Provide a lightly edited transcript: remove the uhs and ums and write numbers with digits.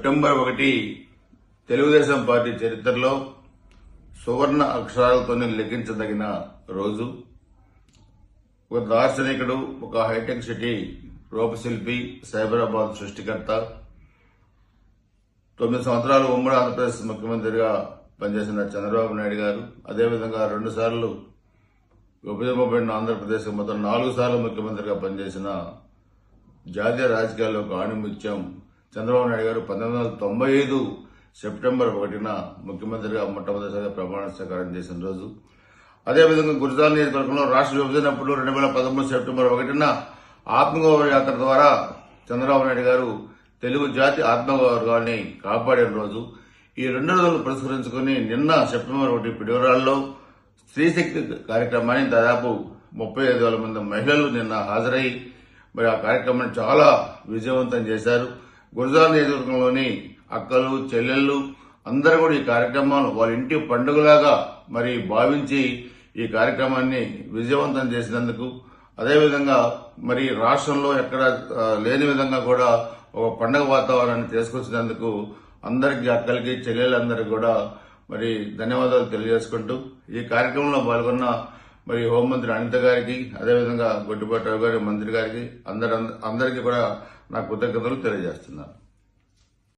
September 1 Telugu Desam party చరిత్రలో సువర్ణ అక్షరాలతోనే లిఖించదగిన రోజు. ఒక దార్శనికుడు, ఒక హైటెక్ సిటీ రూపశిల్పి, సైబరాబాద్ సృష్టికర్త, 9 సంవత్సరాలు ఉమ్మడి ఆంధ్రప్రదేశ్ ముఖ్యమంత్రిగా పనిచేసిన చంద్రబాబు నాయుడు గారు, అదేవిధంగా 2 సార్లు విభజింపబడిన ఆంధ్రప్రదేశ్ మొత్తం 4 సార్లు ముఖ్యమంత్రిగా పనిచేసిన జాతీయ రాజకీయాల్లో ఒక ఆణిముత్యం చంద్రబాబు నాయుడు గారు 1995 సెప్టెంబర్ 1 ముఖ్యమంత్రిగా మొట్టమొదటిసారిగా ప్రమాణ స్వీకారం చేసిన రోజు. అదేవిధంగా గురజాల నియోజకవర్గంలో రాష్ట్ర విభజనప్పుడు 2013 సెప్టెంబర్ 1 ఆత్మగౌరవ యాత్ర ద్వారా చంద్రబాబు నాయుడు గారు తెలుగు జాతి ఆత్మగౌరవాన్ని కాపాడిన రోజు. ఈ 2 రోజులు పురస్కరించుకుని నిన్న సెప్టెంబర్ 1 పిడివరాల్లో స్త్రీశక్తి కార్యక్రమాన్ని దాదాపు 35,000 మంది మహిళలు నిన్న హాజరై మరి ఆ కార్యక్రమాన్ని చాలా విజయవంతం చేశారు. గురజాల నియోజకవర్గంలోని అక్కలు, చెల్లెళ్ళు అందరూ కూడా ఈ కార్యక్రమాన్ని వాళ్ళ ఇంటి పండుగలాగా మరి భావించి ఈ కార్యక్రమాన్ని విజయవంతం చేసినందుకు, అదేవిధంగా మరి రాష్ట్రంలో ఎక్కడ లేని విధంగా కూడా ఒక పండుగ వాతావరణాన్ని తీసుకొచ్చినందుకు అందరికీ, అక్కలకి, చెల్లెళ్ళందరికీ కూడా మరి ధన్యవాదాలు తెలియజేసుకుంటూ ఈ కార్యక్రమంలో పాల్గొన్న మరి హోంమంత్రి అనిత గారికి, అదేవిధంగా గొడ్డిపాటి రావు గారి మంత్రి గారికి అందరికీ కూడా నా కృతజ్ఞతలు తెలియజేస్తున్నాను.